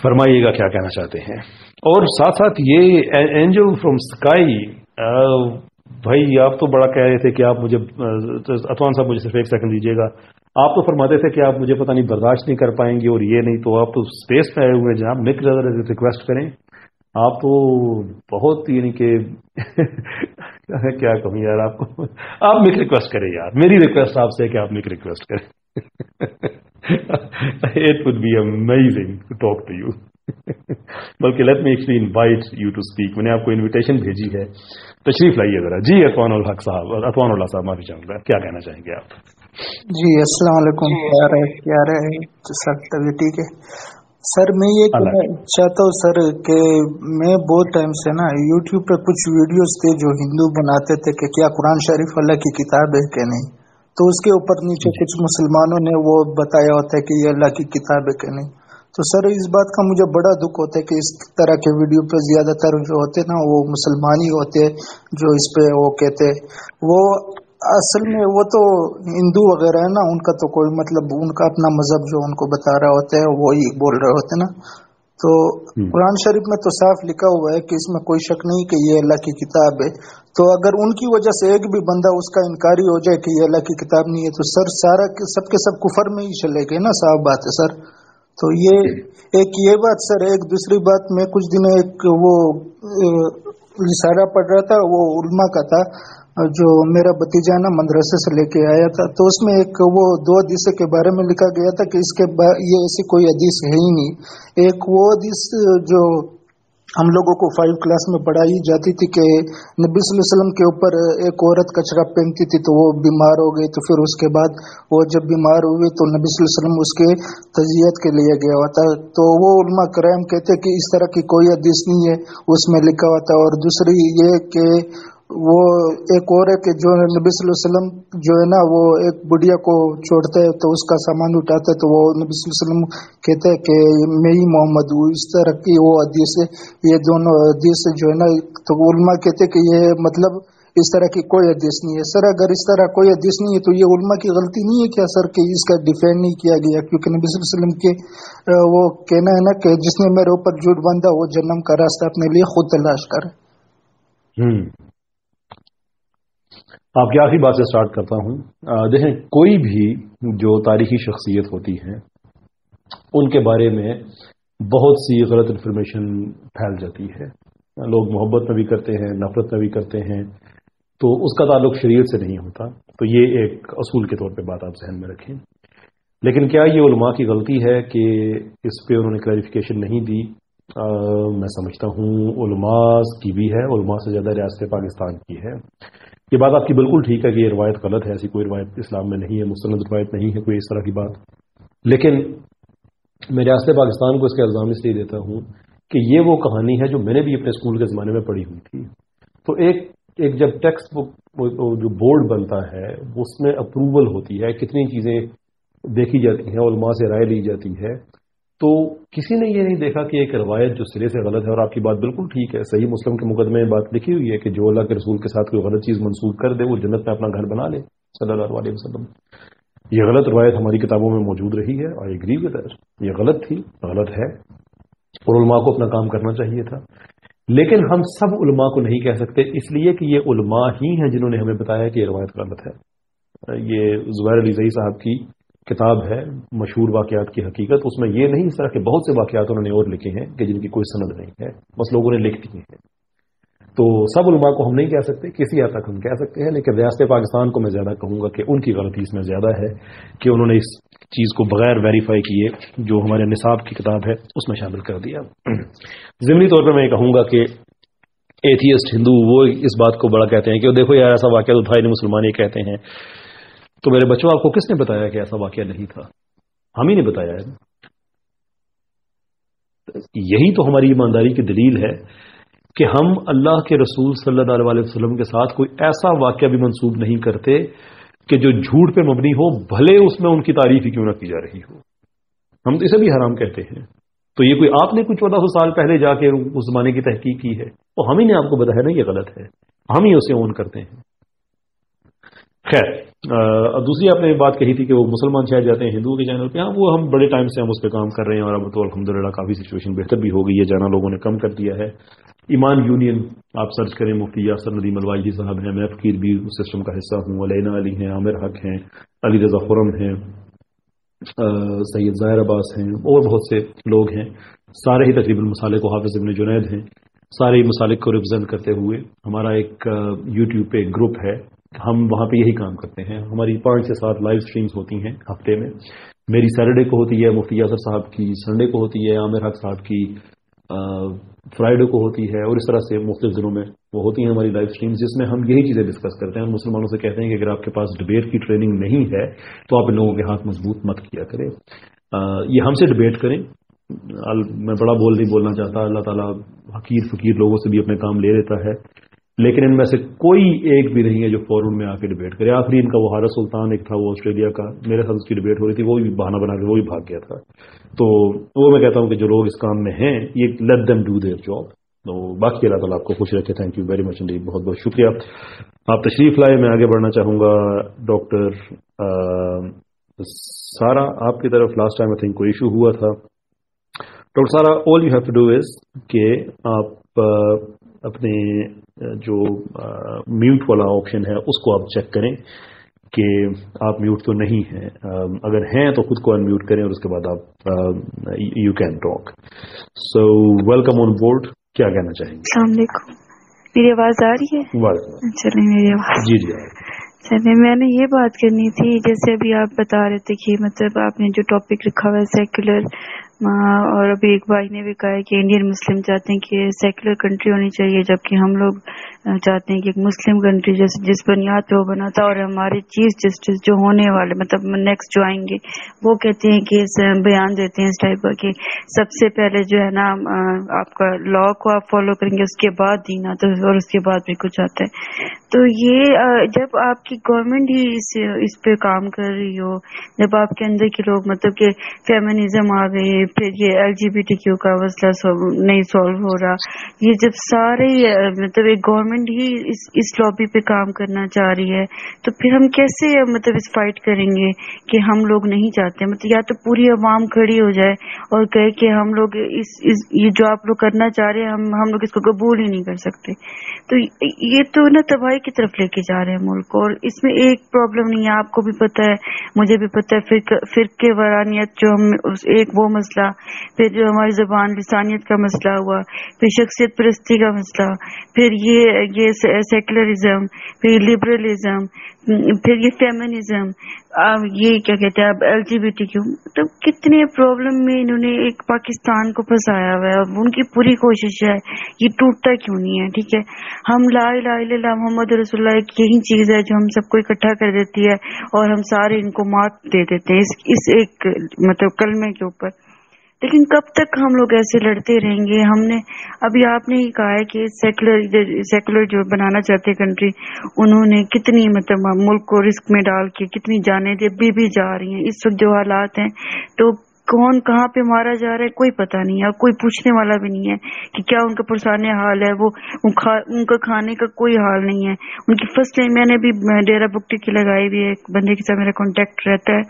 فرمائیے گا کیا کہنا چاہتے ہیں. اور ساتھ ساتھ یہ اینجل فرام اسکائی، بھائی آپ تو بڑا کہہ رہے تھے کہ آپ مجھے، اطوان صاحب مجھے صرف ایک سیکنڈ دیجیے گا، آپ تو فرماتے تھے کہ آپ مجھے پتہ نہیں برداشت نہیں کر پائیں گے اور یہ نہیں، تو آپ تو اسپیس پہ آئے ہوئے جناب. مک ریکویسٹ کریں، آپ تو بہت یعنی کہ کیا کہوں یار آپ کو، آپ مک ریکویسٹ کریں یار. میری ریکویسٹ آپ سے کہ آپ مک ریکویسٹ کریں. It would be amazing to talk to you. بلکہ let me actually invite you to speak. میں نے آپ کو انویٹیشن بھیجی ہے، تشریف لائیے ذرا. جی اطوان الحق صاحب، اطوان اللہ صاحب معافی چاہوں گا، کیا کہنا چاہیں گے آپ؟ جی السلام علیکم. کیا رہے سر؟ طبیعت ٹھیک ہے سر؟ میں یہ کہنا چاہتا ہوں سر کہ میں بہت ٹائم سے نا یوٹیوب پہ کچھ ویڈیوز تھے جو ہندو بناتے تھے کہ کیا قرآن شریف اللہ کی کتاب ہے کہ نہیں، تو اس کے اوپر نیچے کچھ مسلمانوں نے وہ بتایا ہوتا ہے کہ یہ اللہ کی کتاب ہے کہ نہیں. تو سر اس بات کا مجھے بڑا دکھ ہوتا ہے کہ اس طرح کے ویڈیو پہ زیادہ تر جو ہوتے نا وہ مسلمان ہی ہوتے جو اس پہ وہ کہتے، وہ اصل میں وہ تو ہندو وغیرہ ہے نا، ان کا تو کوئی مطلب، ان کا اپنا مذہب جو ان کو بتا رہا ہوتا ہے وہی بول رہے ہوتے نا. تو قرآن شریف میں تو صاف لکھا ہوا ہے کہ اس میں کوئی شک نہیں کہ یہ اللہ کی کتاب ہے. تو اگر ان کی وجہ سے ایک بھی بندہ اس کا انکاری ہو جائے کہ یہ اللہ کی کتاب نہیں ہے تو سر سارا سب کے سب کفر میں ہی چلے گئے نا، صاف بات ہے سر. تو یہ ایک یہ بات سر. ایک دوسری بات، میں کچھ دن ایک وہ رسالہ پڑھ رہا تھا، وہ علماء کا تھا جو میرا بھتیجا نا مدرسے سے لے کے آیا تھا، تو اس میں ایک وہ 2 حدیث کے بارے میں لکھا گیا تھا کہ اس کے یہ ایسی کوئی حدیث ہے ہی نہیں. ایک وہ حدیث جو ہم لوگوں کو 5 کلاس میں پڑھائی جاتی تھی کہ نبی صلی اللہ علیہ وسلم کے اوپر ایک عورت کچرا پہنتی تھی تو وہ بیمار ہو گئی، تو پھر اس کے بعد وہ جب بیمار ہوئی تو نبی صلی اللہ علیہ وسلم اس کے تعزیت کے لیے گیا ہوا تھا. تو وہ علماء کرام کہتے کہ اس طرح کی کوئی حدیث نہیں ہے اس میں لکھا ہوا تھا. اور دوسری یہ کہ وہ ایک اور ہے کہ جو نبی صلی اللہ علیہ وسلم جو ہے نا وہ ایک بڑھیا کو چھوڑتے ہیں تو اس کا سامان اٹھاتے ہیں، تو وہ نبی صلی اللہ علیہ وسلم کہتے ہیں کہ میں ہی محمد ہوں. اس طرح کی وہ حدیث ہے. یہ دونوں حدیث جو ہے نا، تو علماء کہتے ہیں کہ یہ مطلب اس طرح کی کوئی حدیث نہیں ہے. سر اگر اس طرح کوئی حدیث نہیں ہے تو یہ علماء کی غلطی نہیں ہے کیا سر کہ اس کا ڈیفینڈ نہیں کیا گیا؟ کیونکہ نبی صلی اللہ علیہ وسلم کے وہ کہنا ہے نا کہ جس نے میرے اوپر جھوٹ باندھا وہ جہنم کا راستہ اپنے لیے خود تلاش کرے. آپ کی آخری بات سے سٹارٹ کرتا ہوں. دیکھیں، کوئی بھی جو تاریخی شخصیت ہوتی ہے ان کے بارے میں بہت سی غلط انفارمیشن پھیل جاتی ہے. لوگ محبت میں بھی کرتے ہیں، نفرت میں بھی کرتے ہیں، تو اس کا تعلق شریعت سے نہیں ہوتا. تو یہ ایک اصول کے طور پہ بات آپ ذہن میں رکھیں. لیکن کیا یہ علماء کی غلطی ہے کہ اس پہ انہوں نے کلیریفیکیشن نہیں دی؟ میں سمجھتا ہوں علماء کی بھی ہے، علماء سے زیادہ ریاست پاکستان کی ہے. یہ بات آپ کی بالکل ٹھیک ہے کہ یہ روایت غلط ہے، ایسی کوئی روایت اسلام میں نہیں ہے، مستند روایت نہیں ہے کوئی اس طرح کی بات. لیکن میں ریاست پاکستان کو اس کا الزام اس لیے دیتا ہوں کہ یہ وہ کہانی ہے جو میں نے بھی اپنے اسکول کے زمانے میں پڑھی ہوئی تھی. تو ایک جب ٹیکسٹ بک جو بورڈ بنتا ہے اس میں اپروول ہوتی ہے، کتنی چیزیں دیکھی جاتی ہیں، علماء سے رائے لی جاتی ہے. تو کسی نے یہ نہیں دیکھا کہ ایک روایت جو سرے سے غلط ہے، اور آپ کی بات بالکل ٹھیک ہے، صحیح مسلم کے مقدمے میں بات لکھی ہوئی ہے کہ جو اللہ کے رسول کے ساتھ کوئی غلط چیز منسوخ کر دے وہ جنت میں اپنا گھر بنا لے صلی اللہ علیہ وسلم. یہ غلط روایت ہماری کتابوں میں موجود رہی ہے، اور ایگری ود دیٹ، یہ غلط تھی، غلط ہے، اور علماء کو اپنا کام کرنا چاہیے تھا. لیکن ہم سب علماء کو نہیں کہہ سکتے، اس لیے کہ یہ علماء ہی ہیں جنہوں نے ہمیں بتایا کہ یہ روایت غلط ہے. یہ زبیر علی زئی صاحب کی کتاب ہے مشہور واقعات کی حقیقت، اس میں یہ نہیں، اس طرح کے بہت سے واقعات انہوں نے اور لکھے ہیں کہ جن کی کوئی سند نہیں ہے، بس لوگوں نے لکھ دیے ہیں. تو سب علماء کو ہم نہیں کہہ سکتے، کسی حد تک ہم کہہ سکتے ہیں، لیکن ریاست پاکستان کو میں زیادہ کہوں گا کہ ان کی غلطی اس میں زیادہ ہے کہ انہوں نے اس چیز کو بغیر ویریفائی کیے جو ہمارے نصاب کی کتاب ہے اس میں شامل کر دیا. ضمنی طور پر میں یہ کہوں گا کہ ایتھیسٹ ہندو وہ اس بات کو بڑا کہتے ہیں کہ دیکھو یار ایسا واقعہ تو تھا ہی نہیں، مسلمان یہ کہتے ہیں. تو میرے بچوں آپ کو کس نے بتایا کہ ایسا واقعہ نہیں تھا؟ ہم ہی نے بتایا ہے. یہی تو ہماری ایمانداری کی دلیل ہے کہ ہم اللہ کے رسول صلی اللہ علیہ وسلم کے ساتھ کوئی ایسا واقعہ بھی منسوب نہیں کرتے کہ جو جھوٹ پہ مبنی ہو، بھلے اس میں ان کی تعریف ہی کیوں نہ کی جا رہی ہو. ہم تو اسے بھی حرام کہتے ہیں. تو یہ کوئی آپ نے کوئی 1400 سال پہلے جا کے اس زمانے کی تحقیق کی ہے، تو ہم ہی نے آپ کو بتایا نا یہ غلط ہے، ہم ہی اسے اون کرتے ہیں. خیر دوسری آپ نے بات کہی تھی کہ وہ مسلمان شاید جاتے ہیں ہندوؤں کے چینل پہ. ہاں وہ ہم بڑے ٹائم سے ہم اس پہ کام کر رہے ہیں اور اب تو الحمدللہ کافی سچویشن بہتر بھی ہو گئی ہے, جانا لوگوں نے کم کر دیا ہے. ایمان یونین آپ سرچ کریں, مفتی یاسر ندیم الوائجی صاحب ہیں, میں فقیر بھی اس سسٹم کا حصہ ہوں, علینا علی ہیں, عامر حق ہیں, علی رضا خرم ہیں, سید ظاہر عباس ہیں, اور بہت سے لوگ ہیں. سارے ہی تقریباً مسالک و حافظ ابن جنید ہیں. سارے ہی مسالک کو ریپرزینٹ کرتے ہوئے ہمارا ایک یوٹیوب پہ ایک گروپ ہے, ہم وہاں پہ یہی کام کرتے ہیں. ہماری 5 سے 7 لائیو سٹریمز ہوتی ہیں ہفتے میں. میری سیٹرڈے کو ہوتی ہے, مفتی یاسر صاحب کی سنڈے کو ہوتی ہے, عامر حق صاحب کی فرائیڈے کو ہوتی ہے, اور اس طرح سے مختلف دنوں میں وہ ہوتی ہیں ہماری لائیو سٹریمز, جس میں ہم یہی چیزیں ڈسکس کرتے ہیں. ہم مسلمانوں سے کہتے ہیں کہ اگر آپ کے پاس ڈبیٹ کی ٹریننگ نہیں ہے تو آپ ان لوگوں کے ہاتھ مضبوط مت کیا کریں. یہ ہم سے ڈبیٹ کریں. میں بڑا نہیں بولنا چاہتا, اللہ تعالیٰ حقیر فقیر لوگوں سے بھی اپنے کام لے لیتا ہے, لیکن ان میں سے کوئی ایک بھی نہیں ہے جو فورم میں آ کے ڈبیٹ کرے. آخری ان کا وہ حارث سلطان ایک تھا, وہ آسٹریلیا کا, میرے ساتھ اس کی ڈبیٹ ہو رہی تھی, وہ بھی بہانہ بنا کے وہ بھی بھاگ گیا تھا. تو وہ میں کہتا ہوں کہ جو لوگ اس کام میں ہیں یہ let them do their job. تو باقی اللہ تعالیٰ آپ کو خوش رکھے. Thank you very much indeed, بہت بہت شکریہ. آپ تشریف لائے. میں آگے بڑھنا چاہوں گا ڈاکٹر سارا آپ کی طرف. لاسٹ ٹائم آئی تھنک کوئی ایشو ہوا تھا. Doctor Sara, all you have to do is کہ آپ اپنے جو میوٹ والا آپشن ہے اس کو آپ چیک کریں کہ آپ میوٹ تو نہیں ہیں. اگر ہیں تو خود کو انمیوٹ کریں اور اس کے بعد آپ you can talk. So welcome on board. کیا کہنا چاہیں گے؟ السلام علیکم. میری آواز آ رہی ہے؟ چلیں میری آواز. جی جی. چلے, میں نے یہ بات کرنی تھی, جیسے ابھی آپ بتا رہے تھے کہ مطلب آپ نے جو ٹاپک رکھا ہوا ہے سیکولر, اور ابھی ایک بھائی نے بھی کہا ہے کہ انڈین مسلم چاہتے ہیں کہ سیکولر کنٹری ہونی چاہیے, جبکہ ہم لوگ چاہتے ہیں کہ ایک مسلم کنٹری جس بنیاد پہ وہ بنا تھا. اور ہمارے چیف جسٹس جو ہونے والے مطلب نیکسٹ جو آئیں گے وہ کہتے ہیں کہ بیان دیتے ہیں اس ٹائپ کا کہ سب سے پہلے جو ہے نا آپ کا لا کو آپ فالو کریں گے, اس کے بعد دین آتا ہے, اور اس کے بعد بھی کچھ آتا ہے. تو یہ جب آپ کی گورنمنٹ ہی اس پہ کام کر رہی ہو, جب آپ کے اندر کے لوگ مطلب کہ فیمنزم آ گئی, پھر یہ LGBTQ کا مسئلہ نہیں سالو ہو رہا, یہ جب سارے مطلب ایک گورنمنٹ ہی اس لابی پہ کام کرنا چاہ رہی ہے, تو پھر ہم کیسے مطلب اس فائٹ کریں گے کہ ہم لوگ نہیں چاہتے. مطلب یا تو پوری عوام کھڑی ہو جائے اور کہے کہ ہم لوگ یہ جو آپ لوگ کرنا چاہ رہے ہیں ہم لوگ اس کو قبول ہی نہیں کر سکتے. تو یہ تو نا تباہی کی طرف لے کے جا رہے ہیں ملک کو. اور اس میں ایک پرابلم نہیں ہے, آپ کو بھی پتہ ہے, مجھے بھی پتہ ہے, فرقے وارانیت جو ہم ایک وہ مسئلہ, پھر جو ہماری زبان لسانیت کا مسئلہ ہوا, پھر شخصیت پرستی کا مسئلہ, پھر یہ سیکولرزم, پھر لبرلزم, پھر یہ فیمنزم, یہ کیا کہتے ہیں اب LGBTQ. تو کتنے پرابلم میں انہوں نے ایک پاکستان کو پھنسایا ہوا ہے, اور ان کی پوری کوشش ہے یہ ٹوٹتا کیوں نہیں ہے. ٹھیک ہے, ہم لا الہ الا اللہ محمد رسول اللہ ایک یہی چیز ہے جو ہم سب کو اکٹھا کر دیتی ہے, اور ہم سارے ان کو مات دے دیتے ہیں اس ایک مطلب کلمے کے اوپر. لیکن کب تک ہم لوگ ایسے لڑتے رہیں گے؟ ہم نے ابھی آپ نے ہی کہا ہے کہ سیکولر جو بنانا چاہتے کنٹری, انہوں نے کتنی مطلب ملک کو رسک میں ڈال کے کتنی جانیں دے بھی جا رہی ہیں. اس وقت جو حالات ہیں تو کون کہاں پہ مارا جا رہا ہے کوئی پتہ نہیں ہے, کوئی پوچھنے والا بھی نہیں ہے کہ کیا ان کا پرسانے حال ہے, وہ ان کا کھانے کا کوئی حال نہیں ہے, ان کی فصلیں. میں نے بھی ڈیرا بگٹی کی لگائی ہوئی ہے, ایک بندے کے ساتھ میرا کانٹیکٹ رہتا ہے,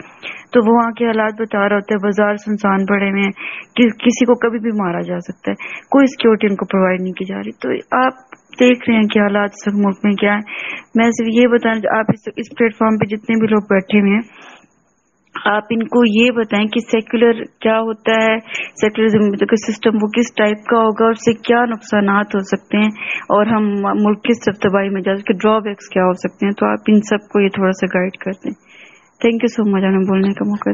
تو وہ وہاں کے حالات بتا رہا ہوتا ہے, بازار سنسان پڑے ہوئے ہیں, کسی کو کبھی بھی مارا جا سکتا ہے, کوئی سیکورٹی ان کو پرووائڈ نہیں کی جا رہی. تو آپ دیکھ رہے ہیں کہ حالات اس وقت ملک میں کیا ہے. میں صرف یہ بتانا, آپ اس پلیٹ فارم پہ جتنے بھی لوگ بیٹھے ہوئے ہیں, آپ ان کو یہ بتائیں کہ سیکولر کیا ہوتا ہے, سیکولرزم کا سسٹم وہ کس ٹائپ کا ہوگا, اس سے کیا نقصانات ہو سکتے ہیں, اور ہم ملک کس طرف تباہی میں جا سکتے, ڈرا بیکس کیا ہو سکتے ہیں. تو آپ ان سب کو یہ تھوڑا سا گائیڈ کر دیں. تھینک یو سو مچ ہمیں بولنے کا موقع.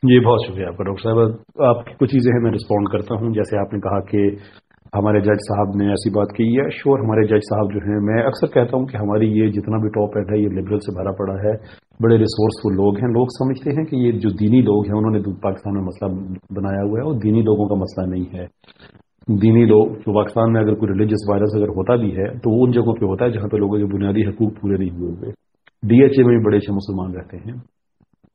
جی بہت شکریہ آپ کا ڈاکٹر صاحب. آپ کی کچھ چیزیں ہیں میں رسپونڈ کرتا ہوں. جیسے آپ نے کہا کہ ہمارے جج صاحب نے ایسی بات کی ہے, شور ہمارے جج صاحب جو ہیں, میں اکثر کہتا ہوں کہ ہماری یہ جتنا بھی ٹاپ ایڈ ہے یہ لبرل سے بھرا پڑا ہے, بڑے ریسورسفل لوگ ہیں. لوگ سمجھتے ہیں کہ یہ جو دینی لوگ ہیں انہوں نے پاکستان میں مسئلہ بنایا ہوا ہے, اور دینی لوگوں کا مسئلہ نہیں ہے. دینی لوگ جو پاکستان میں اگر کوئی ریلیجس وائرس اگر ہوتا بھی ہے تو وہ ان جگہوں پہ ہوتا ہے جہاں پہ لوگوں کے بنیادی حقوق پورے نہیں ہوئے ہوئے. DHA میں بھی بڑے اچھے مسلمان رہتے ہیں,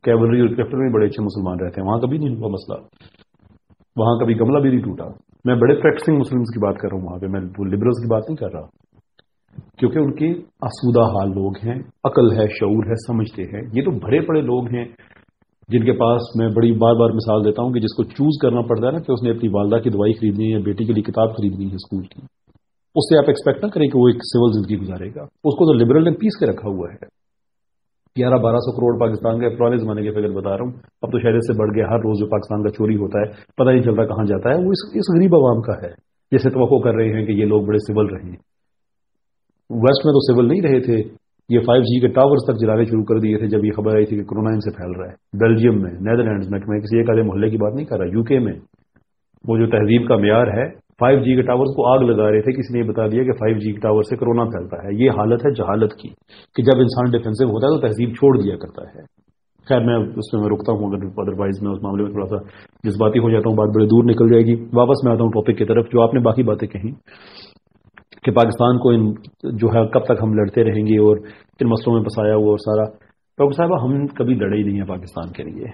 کیولری اور کرفٹر میں بڑے اچھے مسلمان رہتے ہیں, وہاں کبھی نہیں ہوا مسئلہ, وہاں کبھی گملہ بھی نہیں ٹوٹا. میں بڑے پریکٹسنگ مسلمس کی بات کر رہا ہوں وہاں پہ, میں لبرلس کی بات نہیں کر رہا. کیونکہ ان کے آسودہ حال لوگ ہیں، عقل ہے، شعور ہے، سمجھتے ہیں. یہ تو بڑے بڑے لوگ ہیں جن کے پاس میں بڑی بار بار مثال دیتا ہوں کہ جس کو چوز کرنا پڑتا ہے نا کہ اس نے اپنی والدہ کی دوائی خریدنی ہے یا بیٹی کے لیے کتاب خریدنی ہے اسکول کی، اس سے آپ ایکسپیکٹ نہ کریں کہ وہ ایک سول زندگی گزارے گا. اس کو تو لبرل نے پیس کے رکھا ہوا ہے. 1100-1200 کروڑ پاکستان کا پرانے زمانے کے فگر بتا رہا ہوں، اب تو شاید اس سے بڑھ گیا. ہر روز جو پاکستان کا چوری ہوتا ہے پتہ نہیں چلتا کہاں جاتا ہے، وہ اس غریب عوام کا ہے جیسے توقع کر رہے ہیں کہ یہ لوگ بڑے سول رہے ہیں. ویسٹ میں تو سول نہیں رہے تھے، یہ 5G کے ٹاورز تک جلانے شروع کر دیے تھے جب یہ خبر آئی تھی کہ کرونا ان سے پھیل رہا ہے. بیلجیم میں، نیدرلینڈز میں کسی ایک آدھے محلے کی بات نہیں کر رہا، UK میں وہ جو تہذیب کا معیار ہے 5G کے ٹاورز کو آگ لگا رہے تھے، کسی نے بتا دیا کہ 5G کے ٹاور سے کرونا پھیلتا ہے. یہ حالت ہے جہالت کی کہ جب انسان ڈیفینسو ہوتا ہے تو تہذیب چھوڑ دیا کرتا ہے. خیر میں اس میں رکتا ہوں، اگر ادروائز میں اس معاملے میں تھوڑا سا جذباتی ہو جاتا ہوں، بات بڑے دور نکل جائے گی. واپس میں آتا ہوں ٹاپک کی طرف. جو آپ نے باقی باتیں کہیں کہ پاکستان کو جو ہے کب تک ہم لڑتے رہیں گے اور ان مسئلوں میں پسایا ہوا اور سارا. ڈاکٹر صاحبہ ہم کبھی لڑے ہی نہیں ہیں پاکستان کے لیے،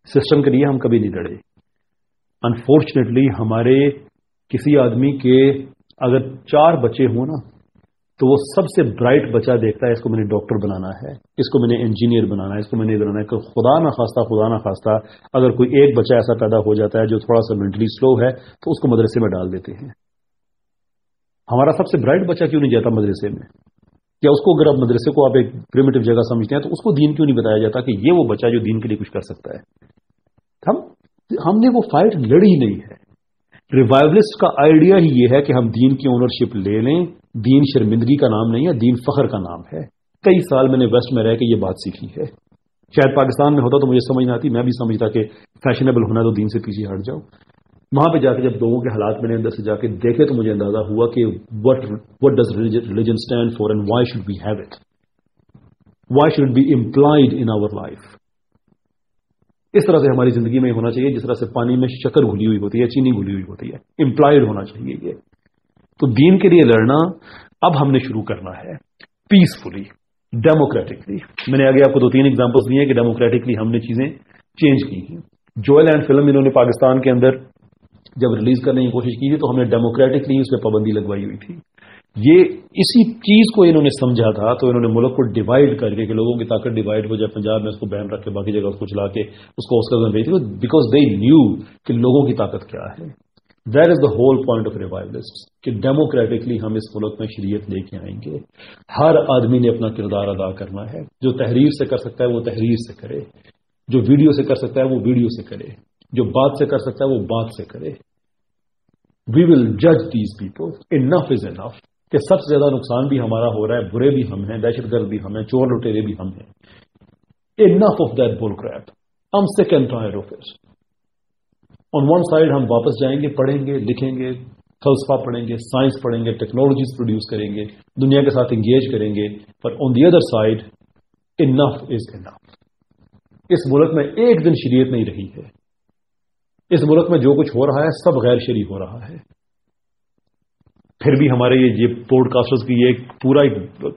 سسٹم کے لیے ہم کبھی نہیں لڑے. انفارچونیٹلی ہمارے کسی آدمی کے اگر 4 بچے ہوں نا تو وہ سب سے برائٹ بچہ دیکھتا ہے اس کو میں نے ڈاکٹر بنانا ہے، اس کو میں نے انجینئر بنانا ہے، اس کو میں نے بنانا ہے. کہ خدا نہ خواستہ اگر کوئی ایک بچہ ایسا پیدا ہو جاتا ہے جو تھوڑا سا مینٹلی سلو ہے تو اس کو مدرسے میں ڈال دیتے ہیں. ہمارا سب سے برائٹ بچہ کیوں نہیں جاتا مدرسے میں؟ یا اس کو اگر آپ مدرسے کو آپ ایک پریمیٹو جگہ سمجھتے ہیں تو اس کو دین کیوں نہیں بتایا جاتا کہ یہ وہ بچہ جو دین کے لیے کچھ کر سکتا ہے؟ ہم نے وہ فائٹ لڑی نہیں ہے. ریوائولسٹ کا آئیڈیا ہی یہ ہے کہ ہم دین کی اونرشپ لے لیں. دین شرمندگی کا نام نہیں ہے، دین فخر کا نام ہے. کئی سال میں نے ویسٹ میں رہ کے یہ بات سیکھی ہے. شاید پاکستان میں ہوتا تو مجھے سمجھ نہ آتی، میں بھی سمجھتا کہ فیشنیبل ہونا تو دین سے پیچھے ہٹ جاؤ. وہاں پہ جا کے جب لوگوں کے حالات میں نے اندر سے جا کے دیکھے تو مجھے اندازہ ہوا کہ what does religion stand for and why should we have it, why should it be implied in our life. اس طرح سے ہماری زندگی میں ہونا چاہیے جس طرح سے پانی میں شکر گھلی ہوئی ہوتی ہے، چینی گھلی ہوئی ہوتی ہے. امپلائڈ ہونا چاہیے یہ. تو دین کے لیے لڑنا اب ہم نے شروع کرنا ہے پیسفلی، ڈیموکریٹکلی. میں نے آگے آپ کو 2-3 ایگزامپلس دیے کہ ڈیموکریٹکلی ہم نے چیزیں چینج کی ہیں. جوئل اینڈ فلم انہوں نے پاکستان کے اندر جب ریلیز کرنے کی کوشش کی تھی تو ہم نے ڈیموکریٹکلی اس پہ پابندی لگوائی ہوئی تھی. یہ اسی چیز کو انہوں نے سمجھا تھا تو انہوں نے ملک کو ڈیوائڈ کر کے کہ لوگوں کی طاقت ڈیوائڈ ہو جائے. پنجاب میں اس کو بین رکھ کے باقی جگہ اس کو چلا کے اس کو آسکرز میں بھیج دیا بیکاز دے نیو کہ لوگوں کی طاقت کیا ہے. That is the whole point of revivalists کہ ڈیموکریٹکلی ہم اس ملک میں شریعت لے کے آئیں گے. ہر آدمی نے اپنا کردار ادا کرنا ہے. جو تحریر سے کر سکتا ہے وہ تحریر سے کرے، جو ویڈیو سے کر سکتا ہے وہ ویڈیو سے کرے، جو بات سے کر سکتا ہے وہ بات سے کرے. وی ول جج دیز پیپل. انف از انف. کہ سب سے زیادہ نقصان بھی ہمارا ہو رہا ہے، برے بھی ہم ہیں، دہشت گرد بھی ہم ہیں، چور لٹیرے بھی ہم ہیں. انف آف دیٹ بول کریپ. ہم سک and tired of it. On one side ہم واپس جائیں گے، پڑھیں گے، لکھیں گے، فلسفہ پڑھیں گے، سائنس پڑھیں گے، ٹیکنالوجیز پروڈیوس کریں گے، دنیا کے ساتھ انگیج کریں گے. پر آن دی ادر سائڈ انف از انف. اس ملک میں ایک دن شریعت نہیں رہی ہے. اس ملک میں جو کچھ ہو رہا ہے سب غیر شرعی ہو رہا ہے. پھر بھی ہمارے یہ پوڈ کاسٹرز کی ایک پورا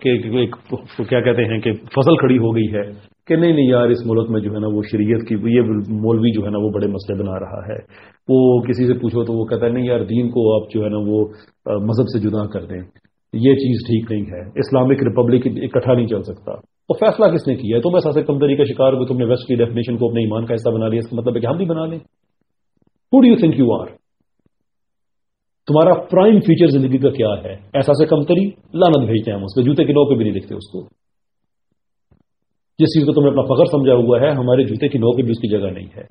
کیا کہتے ہیں کہ فصل کھڑی ہو گئی ہے کہ نہیں یار اس ملک میں جو ہے نا وہ شریعت کی یہ مولوی جو ہے نا وہ بڑے مسئلے بنا رہا ہے. وہ کسی سے پوچھو تو وہ کہتا ہے نہیں یار دین کو آپ جو ہے نا وہ مذہب سے جدا کر دیں، یہ چیز ٹھیک نہیں ہے. اسلامک ریپبلک اکٹھا نہیں چل سکتا. اور فیصلہ کس نے کیا ہے؟ تم ایسا سے کمتری کا شکار ہوئے، تم نے ویسٹ کی ڈیفینیشن کو اپنے ایمان کا حصہ بنا لیا. اس کا مطلب ہے کہ ہم بھی بنا لیں. Who do you think you are? تمہارا پرائم فیچر زندگی کا کیا ہے؟ ایسا سے کمتری لعنت بھیجتے ہیں ہم اس کو، جوتے کے نوک پہ بھی نہیں لکھتے اس کو. جس چیز کو تم نے اپنا فخر سمجھا ہوا ہے ہمارے جوتے کی نوک پہ بھی اس کی جگہ نہیں ہے.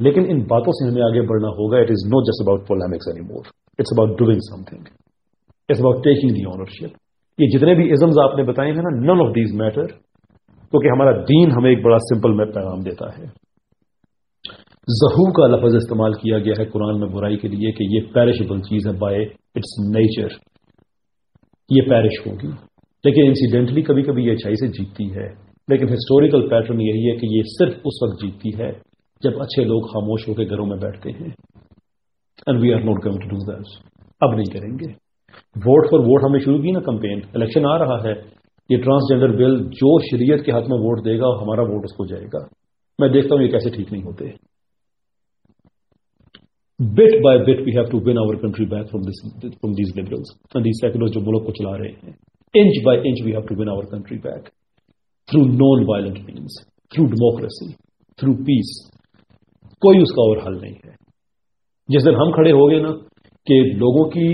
لیکن ان باتوں سے ہمیں آگے بڑھنا ہوگا. It is not just about polemics any more. It's about doing something. It's about taking the ownership. یہ جتنے بھی ازمز آپ نے بتائے ہیں نا، نن آف دیز میٹر، کیونکہ ہمارا دین ہمیں ایک بڑا سمپل میں پیغام دیتا ہے. زہو کا لفظ استعمال کیا گیا ہے قرآن میں برائی کے لیے کہ یہ پیرشبل چیز ہے، بائی اٹس نیچر یہ پیرش ہوگی. لیکن انسیڈنٹلی کبھی کبھی یہ اچھائی سے جیتتی ہے. لیکن ہسٹوریکل پیٹرن یہی ہے کہ یہ صرف اس وقت جیتتی ہے جب اچھے لوگ خاموش ہو کے گھروں میں بیٹھتے ہیں. And we are not going to do that. اب نہیں کریں گے. ووٹ فار ووٹ ہم نے شروع کی نا کمپین. الیکشن آ رہا ہے. یہ ٹرانسجینڈر بل جو شریعت کے حق میں ووٹ دے گا ہمارا ووٹ اس کو جائے گا. میں دیکھتا ہوں یہ کیسے ٹھیک نہیں ہوتے. bit by bit we have to win our country back from these liberals and these seculars जो मुल्क को चला रहे हैं. Inch by inch we have to win our country back through non-violent means, through democracy, through peace. कोई उसका और हल नहीं है. जिस दिन हम खड़े हो गए ना कि लोगों की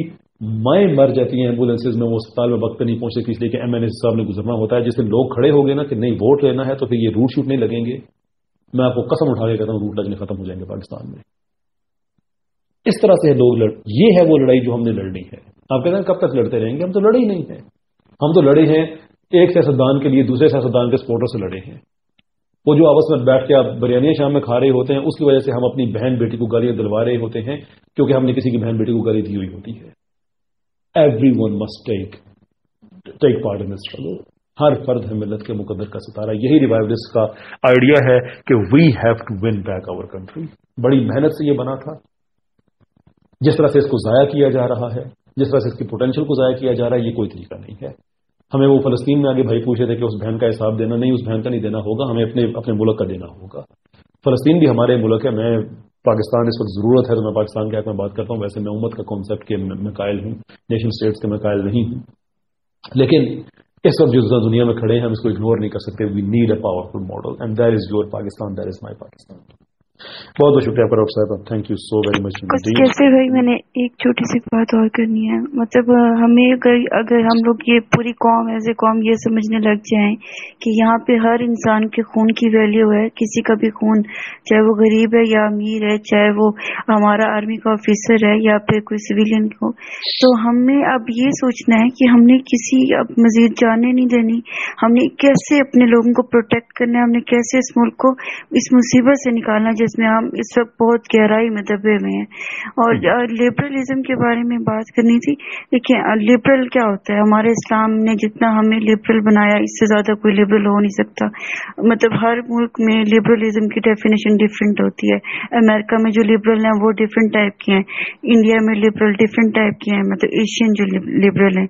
माएँ मर जाती हैं एम्बुलेंसेज में, वो अस्पताल में वक्त पे नहीं पहुंचते इसलिए कि MNA साहब ने गुजरना होता है, जिस दिन लोग खड़े हो गए ना कि नहीं वोट लेना है, तो फिर ये रूट शूट नहीं लगेंगे. मैं आपको कसम उठा के कहता हूँ रूट लगने खत्म हो जाएंगे पाकिस्तान में. इस तरह से लोग ये है वो लड़ाई जो हमने लड़नी है. आप कहते हैं कब तक लड़ते रहेंगे? हम तो लड़े ही नहीं है. हम तो लड़े हैं एक सियासतदान के लिए दूसरे सियासतदान के सपोर्टर से लड़े हैं. वो जो आपस में बैठ के आप बिरयानी शाम में खा रहे होते हैं, उसकी वजह से हम अपनी बहन बेटी को गालियां दिलवा रहे होते हैं क्योंकि हमने किसी की बहन बेटी को गाली दी हुई होती है. Everyone must take part in this struggle. हर फर्द है मिल्लत के मुकद्दर का सितारा. यही रिवाइवलिस्ट का आइडिया है कि we have to win back our country. बड़ी मेहनत से ये बना था. जिस तरह से इसको जाया किया जा रहा है, जिस तरह से इसकी पोटेंशियल को जाया किया जा रहा है, ये कोई तरीका नहीं है. हमें वो फलस्तीन में आगे भाई पूछे थे कि उस बहन का हिसाब देना, नहीं उस बहन का नहीं देना होगा, हमें अपने मुल्क का देना होगा. फलस्तीन भी हमारे मुल्क है. मैं पाकिस्तान इस वक्त जरूरत है तो मैं पाकिस्तान के हक में बात करता हूं. वैसे मैं उम्मत का कॉन्सेप्ट के मैं कायल हूं, नेशन स्टेट्स के मैं कायल नहीं हूं. लेकिन इस वक्त जो दुनिया में खड़े हैं हम इसको इग्नोर नहीं कर सकते. We need a powerful model and that is your Pakistan, that is my Pakistan. बहुत बहुत शुक्रिया Farrukh sahab, thank you so very much. कैसे भाई मैंने एक छोटी सी बात और करनी है. मतलब हमें अगर हम लोग ये पूरी कौम एज ए कौम ये समझने लग जाएं कि यहाँ पे हर इंसान के खून की वैल्यू है, किसी का भी खून चाहे वो गरीब है या अमीर है, चाहे वो हमारा आर्मी का ऑफिसर है या फिर कोई सिविलियन हो, तो हमें अब ये सोचना है कि हमने किसी अब मजीद जाने नहीं देनी. हमने कैसे अपने लोगों को प्रोटेक्ट करना है, हमने कैसे इस मुल्क को इस मुसीबत से निकालना जिसमें हम इस वक्त बहुत गहराई में दबे हुए हैं. और लिबरलिज्म के बारे में बात करनी थी. देखिए लिबरल क्या होता है? हमारे इस्लाम ने जितना हमें लिबरल बनाया इससे ज्यादा कोई लिबरल हो नहीं सकता. मतलब हर मुल्क में लिबरलिज्म की डेफिनेशन डिफरेंट होती है. अमेरिका में जो लिबरल हैं वो डिफरेंट टाइप के हैं, इंडिया में लिबरल डिफरेंट टाइप के हैं, मतलब एशियन जो लिबरल हैं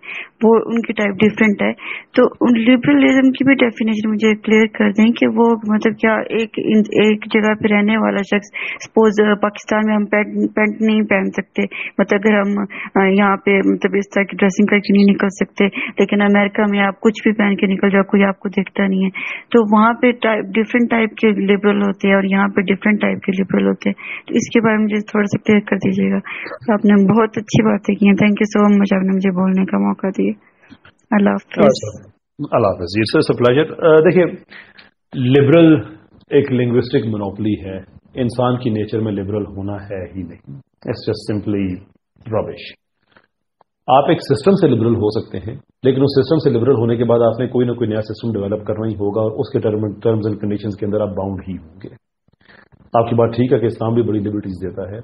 वो उनकी टाइप डिफरेंट है. तो उन लिबरलिज्म की भी डेफिनेशन मुझे क्लियर कर दें कि वो मतलब क्या एक जगह पे रहने वाला शख्स, सपोज पाकिस्तान में हम पैंट नहीं पहन सकते, मतलब अगर हम यहाँ पे मतलब इस तरह की ड्रेसिंग करके नहीं निकल सकते, लेकिन अमेरिका में आप कुछ भी पहन के निकल जाओ कोई आपको देखता नहीं है. तो वहाँ पे डिफरेंट टाइप के लिबरल होते हैं और यहाँ पे डिफरेंट टाइप के लिबरल होते हैं. तो इसके बारे में मुझे थोड़ा सा क्लियर कर दीजिएगा. आपने बहुत अच्छी बातें की हैं, थैंक यू सो मच, आपने मुझे बोलने का मौका दिया. अल्लाह हाफिज़. अल्लाह हाफिज़. It's a pleasure. देखिए लिबरल एक लिंग्विस्टिक मोनोपोली है. इंसान की नेचर में लिबरल होना है ही नहीं. It's just simply rubbish. आप एक सिस्टम से लिबरल हो सकते हैं, लेकिन उस सिस्टम से लिबरल होने के बाद आपने कोई ना कोई नया सिस्टम डेवलप करना ही होगा और उसके टर्म्स एंड कंडीशंस के अंदर आप बाउंड ही होंगे. आपकी बात ठीक है कि इस्लाम भी बड़ी लिबर्टीज देता है,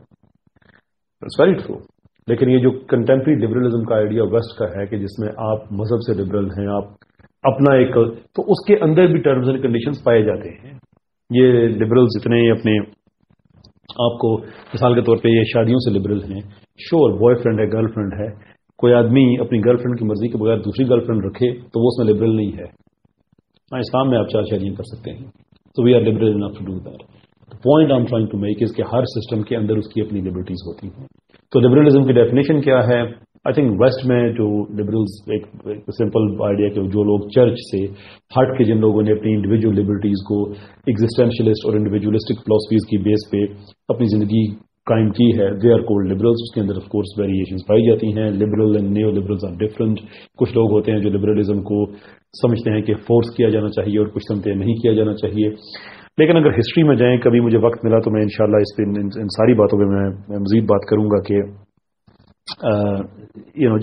इट्स वेरी ट्रू. लेकिन ये जो कंटेम्प्रेरी लिबरलिज्म का आइडिया वेस्ट का है कि जिसमें आप मजहब से लिबरल हैं, आप अपना एक, तो उसके अंदर भी टर्म्स एंड कंडीशंस पाए जाते हैं. ये लिबरल्स इतने अपने आपको मिसाल के तौर पे ये शादियों से लिबरल हैं. श्योर बॉयफ्रेंड है, गर्लफ्रेंड है, कोई आदमी अपनी गर्लफ्रेंड की मर्जी के बगैर दूसरी गर्लफ्रेंड रखे तो वो उसमें लिबरल नहीं है. हाँ, इस्लाम में आप 4 शादियां कर सकते हैं, तो we are liberal enough to do that. The point I am trying to make is कि हर सिस्टम के अंदर उसकी अपनी लिबर्टीज होती हैं. तो लिबरलिज्म की डेफिनेशन क्या है? आई थिंक वेस्ट में जो लिबरल्स एक सिंपल आइडिया कि जो लोग चर्च से हट के जिन लोगों ने अपनी इंडिविजुअल लिबर्टीज को एग्जिस्टेंशियलिस्ट और इंडिविजुअलिस्टिक फिलॉसफीज की बेस पे अपनी जिंदगी कायम की है, दे आर कॉल्ड लिबरल्स. उसके अंदर ऑफ कोर्स वेरिएशंस पाई जाती हैं. Liberal and neo liberals are different. कुछ लोग होते हैं जो लिबरलिज्म को समझते हैं कि फोर्स किया जाना चाहिए और कुछ समझते हैं नहीं किया जाना चाहिए. लेकिन अगर हिस्ट्री में जाएं, कभी मुझे वक्त मिला तो मैं इंशाल्लाह इस पे इन सारी बातों पे मैं मजीद बात करूंगा कि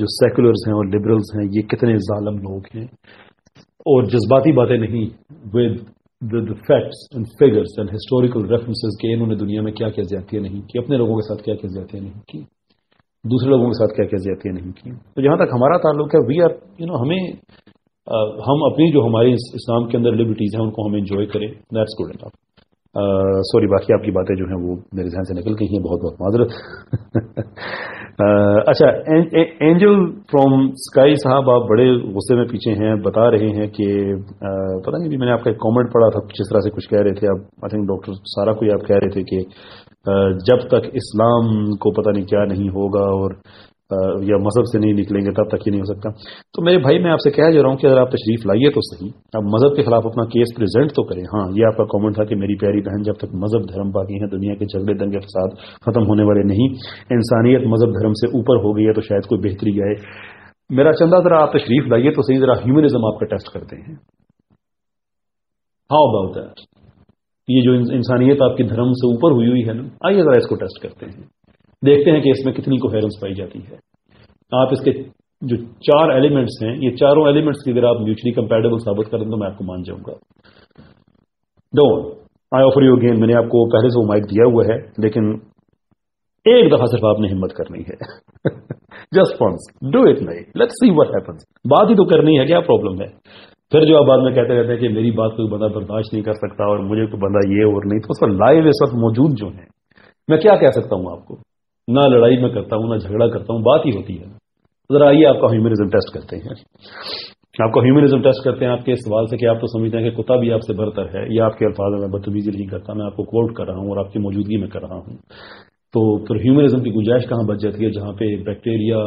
जो सेकुलर्स हैं और लिबरल्स हैं ये कितने जालिम लोग हैं और जज्बाती बातें नहीं, with facts and figures and historical references के इन्होंने दुनिया में क्या क्या ज्यादतियां नहीं की, अपने लोगों के साथ क्या क्या ज्यादतियां नहीं की, दूसरे लोगों के साथ क्या क्या ज्यादतियां नहीं की. तो जहां तक हमारा ताल्लुक है, वी आर हमें हम अपनी जो हमारी इस्लाम के अंदर लिबर्टीज हैं उनको हम एंजॉय करें, दैट्स गुड इनफ. सॉरी, बाकी आपकी बातें जो हैं वो मेरे ध्यान से निकल गई हैं, बहुत बहुत माजरत। अच्छा, एंजल फ्रॉम स्काई साहब, आप बड़े गुस्से में पीछे हैं, बता रहे हैं कि पता नहीं, मैंने आपका एक कमेंट पढ़ा था जिस तरह से कुछ कह रहे थे आप, आई थिंक डॉक्टर सारा को आप कह रहे थे कि जब तक इस्लाम को पता नहीं क्या नहीं होगा और या मजहब से नहीं निकलेंगे तब तक ये नहीं हो सकता। तो मेरे भाई, मैं आपसे कह जा रहा हूँ कि अगर आप तशरीफ लाइए तो सही, आप मजहब के खिलाफ अपना केस प्रेजेंट तो करें। हाँ, ये आपका कमेंट था कि मेरी प्यारी बहन, जब तक मजहब धर्म बाकी है दुनिया के झगड़े दंगे फसाद खत्म होने वाले नहीं, इंसानियत मजहब धर्म से ऊपर हो गई है तो शायद कोई बेहतरी आए। मेरा चंदा, जरा आप तशरीफ लाइए तो सही, जरा ह्यूमनिज्म आपका टेस्ट करते हैं। How about that? ये जो इंसानियत आपकी धर्म से ऊपर हुई है ना, आइए जरा इसको टेस्ट करते हैं, देखते हैं कि इसमें कितनी कोहेरेंस पाई जाती है। आप इसके जो 4 एलिमेंट्स हैं, ये चारों एलिमेंट्स की अगर आप म्यूचुअली कंपैटिबल साबित करें तो मैं आपको मान जाऊंगा। Don't, I offer you again, मैंने आपको पहले से वो माइक दिया हुआ है, लेकिन एक दफा सिर्फ आपने हिम्मत करनी है। जस्ट वंस, डू इट नहीं, लेट्स सी व्हाट हैपेंस। बात ही तो करनी है, क्या प्रॉब्लम है? फिर जो आप बाद में कहते रहते हैं कि मेरी बात कोई बंदा बर्दाश्त नहीं कर सकता और मुझे कोई बंदा ये और नहीं, तो उसका लाइव इस वक्त मौजूद जो है, मैं क्या कह सकता हूं आपको? ना लड़ाई में करता हूं, ना झगड़ा करता हूं, बात ही होती है। जरा आइए आपका ह्यूमनिज्म टेस्ट करते हैं। आपका ह्यूमनिज्म टेस्ट करते हैं आपके सवाल से कि आप तो समझते हैं कि कुत्ता भी आपसे बरतर है। ये आपके अल्फाज में बदतमीजी नहीं करता, मैं आपको कोट कर रहा हूं और आपकी मौजूदगी में कर रहा हूं। तो फिर ह्यूमनिज्म की गुंजाइश कहां बच जाती है, जहां पे बैक्टीरिया,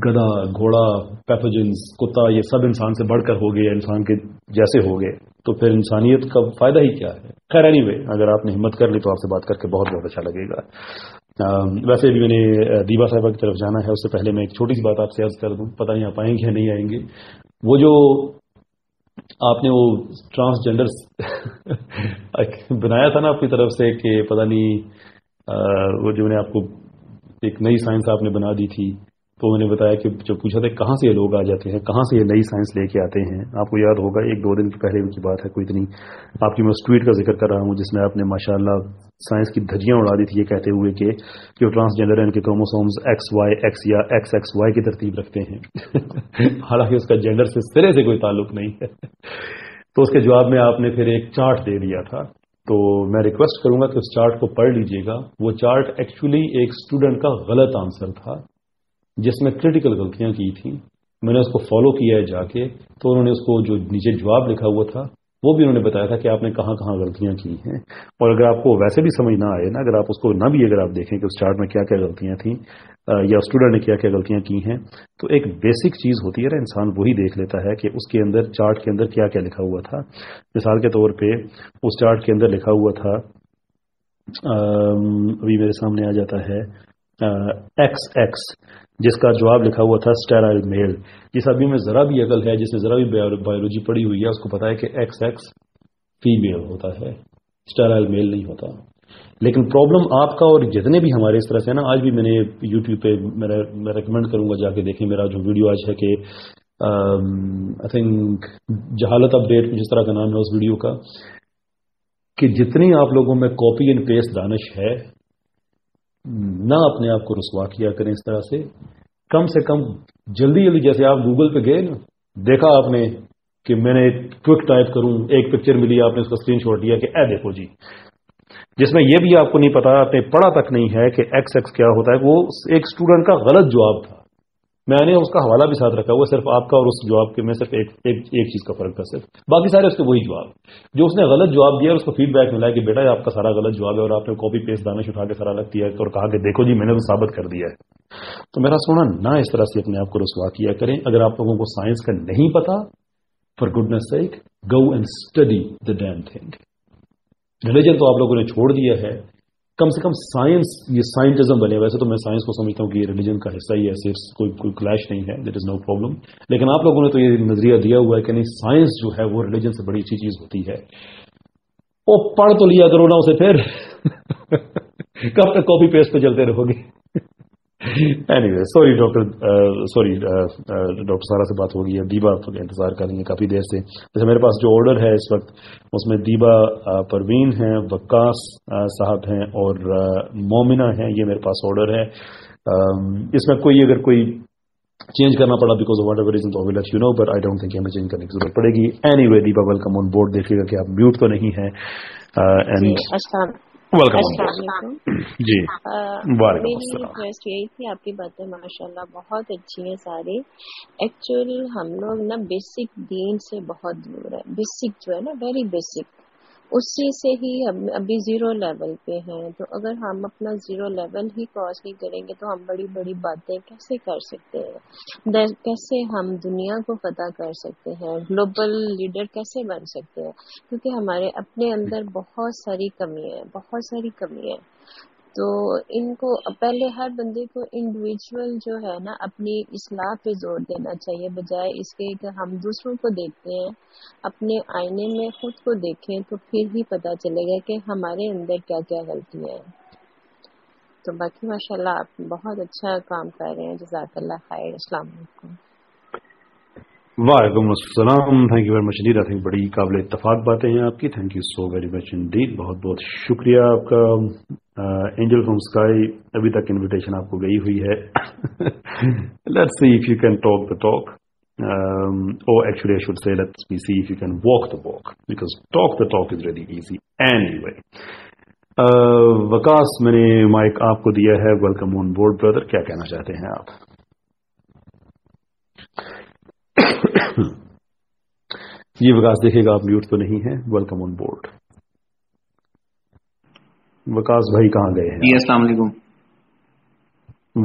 गधा, घोड़ा, पैथोजेंस, कुत्ता, ये सब इंसान से बढ़कर हो गए, इंसान के जैसे हो गए, तो फिर इंसानियत का फायदा ही क्या है? खैर एनीवे, अगर आपने हिम्मत कर ली तो आपसे बात करके बहुत बहुत अच्छा लगेगा। वैसे भी मैंने दीबा साहिबा की तरफ जाना है, उससे पहले मैं एक छोटी सी बात आपसे अर्ज कर दूं, पता नहीं आप आएंगे या नहीं आएंगे। वो जो आपने वो ट्रांसजेंडर बनाया था ना अपनी तरफ से कि पता नहीं, वो जो मैंने आपको एक नई साइंस आपने बना दी थी, तो मैंने बताया कि जो पूछा था कहाँ से ये लोग आ जाते हैं, कहाँ से ये नई साइंस लेके आते हैं। आपको याद होगा 1-2 दिन पहले की बात है, कोई इतनी आपकी मैं उस ट्वीट का जिक्र कर रहा हूँ जिसमें आपने माशाल्लाह साइंस की धज्जियां उड़ा दी थी, ये कहते हुए कि जो ट्रांसजेंडर है इनके क्रोमोसोम्स XY या XXY की तरतीब रखते हैं। हालांकि उसका जेंडर से सिरे से कोई ताल्लुक नहीं है। तो उसके जवाब में आपने फिर एक चार्ट दे दिया था, तो मैं रिक्वेस्ट करूंगा कि उस चार्ट को पढ़ लीजिएगा। वो चार्ट एक्चुअली एक स्टूडेंट का गलत आंसर था जिसमें क्रिटिकल गलतियां की थी। मैंने उसको फॉलो किया है जाके, तो उन्होंने उसको जो नीचे जवाब लिखा हुआ था वो भी उन्होंने बताया था कि आपने कहाँ कहाँ गलतियां की हैं। और अगर आपको वैसे भी समझ ना आए ना, अगर आप उसको ना भी अगर आप देखें कि उस चार्ट में क्या क्या गलतियां थी या स्टूडेंट ने क्या क्या गलतियां की हैं, तो एक बेसिक चीज होती है ना, इंसान वही देख लेता है कि उसके अंदर चार्ट के अंदर क्या क्या लिखा हुआ था। मिसाल के तौर पे उस चार्ट के अंदर लिखा हुआ था, अभी मेरे सामने आ जाता है XX, जिसका जवाब लिखा हुआ था स्टेराइल मेल। जिस आदमी में जरा भी अकल है, जिसने जरा भी बायोलॉजी पढ़ी हुई है, उसको पता है कि XX फीमेल होता है, स्टेराइल मेल नहीं होता। लेकिन प्रॉब्लम आपका और जितने भी हमारे इस तरह से ना, आज भी मैंने यूट्यूब पे मैं रेकमेंड करूंगा जाके देखें मेरा जो वीडियो आज है कि आई थिंक जहालत अपडेट जिस तरह का नाम है उस वीडियो का, कि जितनी आप लोगों में कॉपी एंड पेस्ट दानिश है ना, अपने आप को रुसवा किया करें इस तरह से। कम से कम जल्दी जल्दी, जैसे आप गूगल पे गए ना, देखा आपने कि मैंने क्विक टाइप करूं, एक पिक्चर मिली, आपने उसका स्क्रीनशॉट लिया कि ए देखो जी, जिसमें यह भी आपको नहीं पता, आपने पढ़ा तक नहीं है कि XX क्या होता है। वो एक स्टूडेंट का गलत जवाब था, मैंने उसका हवाला भी साथ रखा हुआ, सिर्फ आपका और उस जवाब के में सिर्फ एक चीज का फर्क था, सिर्फ बाकी सारे उसके वही जवाब। जो उसने गलत जवाब दिया उसको फीडबैक मिला कि बेटा आपका सारा गलत जवाब है और आपने कॉपी पेस्ट दानिश उठा के सारा रख दिया और कहा कि देखो जी मैंने तो साबित कर दिया है। तो मेरा सोना ना इस तरह से अपने आप को रुसवा किया करें। अगर आप लोगों को साइंस का नहीं पता, for goodness sake go and study the damn thing. Religion तो आप लोगों ने छोड़ दिया है, कम से कम साइंस, ये साइंटिज्म बने। वैसे तो मैं साइंस को समझता हूँ कि ये रिलीजन का हिस्सा ही है, सिर्फ कोई क्लैश नहीं है, देयर इज नो प्रॉब्लम। लेकिन आप लोगों ने तो ये नजरिया दिया हुआ है कि नहीं, साइंस जो है वो रिलीजन से बड़ी अच्छी चीज होती है। वो पढ़ तो लिया करो ना उसे, फिर कब तक कॉपी पेस्ट पे चलते रहोगे। एनीवे, सॉरी डॉक्टर सारा से बात होगी। दीबा तो इंतजार करेंगे काफी देर से। जैसे मेरे पास जो ऑर्डर है इस वक्त, उसमें दीबा परवीन हैं, वक्कास साहब हैं और मोमिना हैं, ये मेरे पास ऑर्डर है। इसमें कोई अगर कोई चेंज करना पड़ा बिकॉज ऑफ व्हाटएवर रीजन, तो I will let you know, but I don't think हमें चेंज करने की जरूरत पड़ेगी. Anyway Deepa, welcome on board. देखिएगा कि आप म्यूट तो नहीं है. एंड वेलकम ऑन बोर्ड जी. मेरी रिक्वेस्ट यही थी, आपकी बातें माशाल्लाह बहुत अच्छी हैं सारी. एक्चुअल हम लोग ना बेसिक दीन से बहुत दूर है. बेसिक जो है ना, वेरी बेसिक, उसी से ही हम अभी जीरो लेवल पे हैं. तो अगर हम अपना जीरो लेवल ही क्रॉस नहीं करेंगे तो हम बड़ी बड़ी बातें कैसे कर सकते हैं? कैसे हम दुनिया को फतह कर सकते हैं? ग्लोबल लीडर कैसे बन सकते हैं? क्योंकि हमारे अपने अंदर बहुत सारी कमियां हैं. तो इनको पहले हर बंदे को इंडिविजुअल जो है ना अपनी इस्लाह पे जोर देना चाहिए, बजाय इसके कि हम दूसरों को देखते हैं. अपने आईने में खुद को देखें तो फिर ही पता चलेगा कि हमारे अंदर क्या क्या गलतियां हैं. तो बाकी माशाल्लाह आप बहुत अच्छा काम कर रहे हैं. जज़ाकल्लाह खैर. अस्सलाम वालेकुम. वालेकुम अस्सलाम. Thank you very much Indeed. I think बड़ी काबिल इत्तफाक बातें हैं आपकी. Thank you so very much Indeed. बहुत बहुत शुक्रिया आपका. एंजल फ्रॉम स्काई, अभी तक इनविटेशन आपको गई हुई है. Let's see if you can talk the talk. Actually I should say, let's see if you can walk the walk, because talk the talk is really easy. Anyway, Waqas, मैंने mic आपको दिया है. Welcome on board brother. क्या कहना चाहते हैं आप? ये वकास देखिएगा आप म्यूट तो नहीं है. Welcome on board. वकास भाई कहाँ गए हैं? जी अस्सलाम वालेकुम.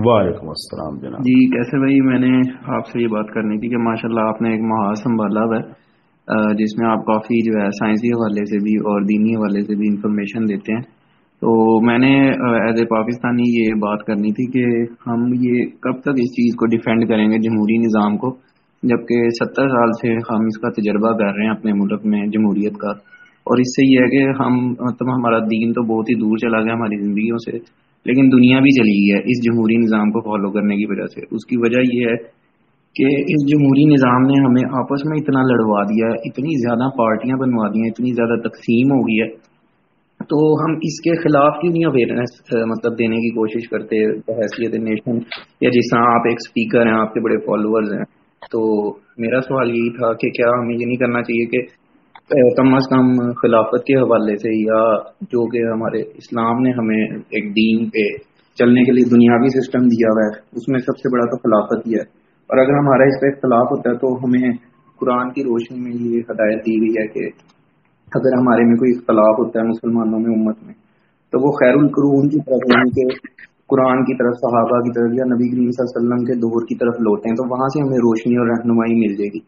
वालेकुम अस्सलाम जनाब. जी कैसे भाई, मैंने आपसे ये बात करनी थी कि माशाल्लाह आपने एक महाज संभाला हुआ है जिसमें आप काफ़ी जो है साइंसी हवाले से भी और दीनी हवाले से भी इंफॉर्मेशन देते हैं. तो मैंने एज ए पाकिस्तानी ये बात करनी थी कि हम ये कब तक इस चीज़ को डिफेंड करेंगे, जमहूरी निज़ाम को, जबकि 70 साल से हम इसका तजर्बा कर रहे हैं अपने मुल्क में जमहूरियत का. और इससे ये है कि हम मतलब हमारा दीन तो बहुत ही दूर चला गया हमारी ज़िंदगियों से, लेकिन दुनिया भी चली गई है इस जमहूरी निज़ाम को फॉलो करने की वजह से. उसकी वजह ये है कि इस जमहूरी निज़ाम ने हमें आपस में इतना लड़वा दिया है, इतनी ज़्यादा पार्टियां बनवा दी हैं, इतनी ज़्यादा तकसीम हो गई है. तो हम इसके खिलाफ क्यों नहीं अवेयरनेस मतलब देने की कोशिश करते बहैसियत नेशन, या जिस तरह आप एक स्पीकर हैं, आपके बड़े फॉलोअर्स हैं. तो मेरा सवाल यही था कि क्या हमें ये नहीं करना चाहिए कि कम अज़ कम खिलाफत के हवाले से, या जो कि हमारे इस्लाम ने हमें एक दीन पे चलने के लिए दुनियावी सिस्टम दिया हुआ है, उसमें सबसे बड़ा तो खिलाफत ही है. और अगर हमारा इस पर इख्तलाफ होता है तो हमें कुरान की रोशनी में ये हदायत दी गई है कि अगर हमारे में कोई इख्तलाफ होता है मुसलमानों में, उम्मत में, तो वो खैरुल कुरून की तरफ, यानी कि कुरान की तरफ, सहाबा की तरफ, या नबी करीम सल्लल्लाहु अलैहि वसल्लम के दौर की तरफ लौटें, तो वहां से हमें रोशनी और रहनुमाई मिल जाएगी.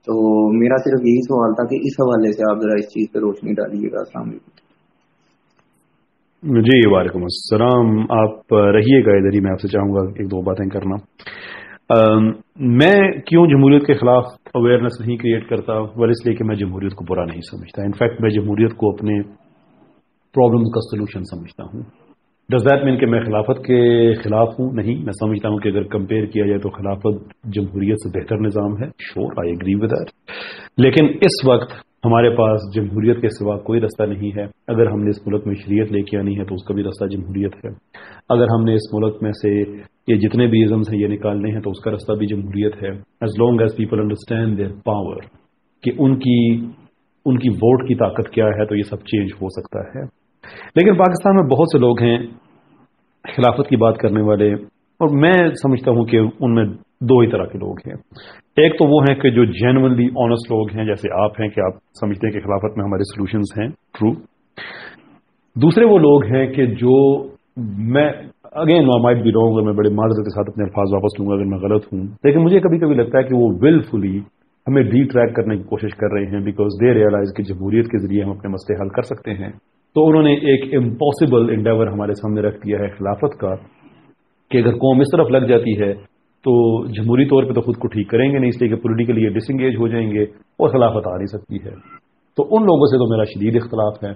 तो मेरा सिर्फ यही सवाल था कि इस हवाले से आप जरा इस चीज पे रोशनी डालिएगा. अस्सलाम वालेकुम. जी वालेकुम अस्सलाम. आप रहिएगा इधर ही, मैं आपसे चाहूंगा एक दो बातें करना. मैं क्यों जमहूरियत के खिलाफ अवेयरनेस नहीं क्रिएट करता? वह इसलिए कि मैं जमहूरियत को बुरा नहीं समझता. इनफैक्ट मैं जमहूरियत को अपने प्रॉब्लम का सलूशन समझता हूँ. डज दैट मीन कि मैं खिलाफत के खिलाफ हूँ? नहीं, मैं समझता हूँ कि अगर कंपेयर किया जाए तो खिलाफत जमहूरियत से बेहतर निज़ाम है. Sure, I agree with that. लेकिन इस वक्त हमारे पास जमहूरियत के सिवा कोई रास्ता नहीं है. अगर हमने इस मुल्क में शरीयत लेके आनी है तो उसका भी रास्ता जमहूरियत है. अगर हमने इस मुल्क में से ये जितने भी इज़म्स हैं ये निकालने हैं तो उसका रास्ता भी जमहूरियत है. As long as people understand their power, कि उनकी वोट की ताकत क्या है, तो ये सब चेंज हो सकता है. लेकिन पाकिस्तान में बहुत से लोग हैं खिलाफत की बात करने वाले, और मैं समझता हूं कि उनमें दो ही तरह के लोग हैं. एक तो वो हैं कि जो जेन्युइनली ऑनेस्ट लोग हैं, जैसे आप हैं, कि आप समझते हैं कि खिलाफत में हमारे सॉल्यूशंस हैं, ट्रू. दूसरे वो लोग हैं कि जो, मैं again I might be wrong, और मैं बड़े माजरत के साथ अपने अल्फाज वापस लूंगा अगर मैं गलत हूं, लेकिन मुझे कभी कभी लगता है कि वो विलफुली हमें डिट्रैक्ट करने की कोशिश कर रहे हैं, बिकॉज दे रियलाइज कि जमहूरियत के जरिए हम अपने मसले हल कर सकते हैं. तो उन्होंने एक इम्पॉसिबल इंडेवर हमारे सामने रख दिया है खिलाफत का, कि अगर कौम इस तरफ लग जाती है तो जमहूरी तौर पे तो खुद को ठीक करेंगे नहीं, इसलिए कि पॉलिटिकली डिसंगेज हो जाएंगे और खिलाफत आ नहीं सकती है. तो उन लोगों से तो मेरा शदीद इख्तलाफ है.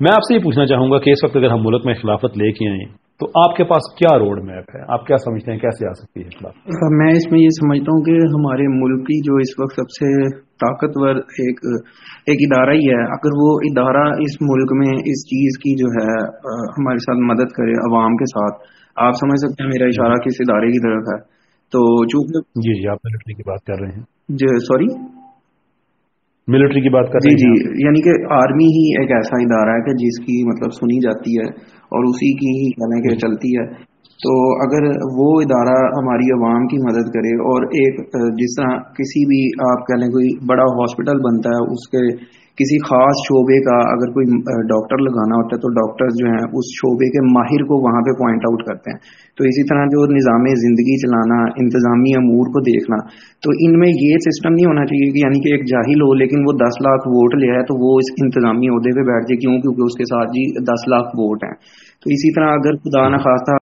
मैं आपसे ये पूछना चाहूंगा कि इस वक्त अगर हम मुल्क में खिलाफत लेके आए तो आपके पास क्या रोड मैप है? आप क्या समझते हैं कैसे आ सकती है खिलाफत? मैं इसमें ये समझता हूँ कि हमारे मुल्क की जो इस वक्त सबसे ताकतवर एक इदारा ही है. अगर वो इदारा इस मुल्क में इस चीज की जो है हमारे साथ मदद करे, अवाम के साथ, आप समझ सकते हैं मेरा इशारा किस इदारे की तरफ है. تو चूंकि जी जी, आप मिलिट्री की बात कर रहे हैं, सॉरी मिलिट्री की बात कर जी रहे जी, हैं आप? यानी कि आर्मी ही एक ऐसा इदारा है कि जिसकी मतलब सुनी जाती है और उसी की ही कहने के जी चलती है। तो अगर वो इदारा हमारी आवाम की मदद करे और एक जिस तरह किसी भी आप कह लें कोई बड़ा हॉस्पिटल बनता है, उसके किसी खास शोबे का अगर कोई डॉक्टर लगाना होता है तो डॉक्टर जो हैं उस शोबे के माहिर को वहाँ पे पॉइंट आउट करते हैं। तो इसी तरह जो निज़ाम ज़िंदगी चलाना, इंतज़ामी अमूर को देखना, तो इनमें ये सिस्टम नहीं होना चाहिए कि यानी कि एक जाहिल हो लेकिन वो 10 लाख वोट ले आए तो वो इस इंतज़ामी ओहदे पे बैठ जाए, क्यों? क्योंकि उसके साथ जी 10 लाख वोट हैं। तो इसी तरह अगर खुदा न खास्ता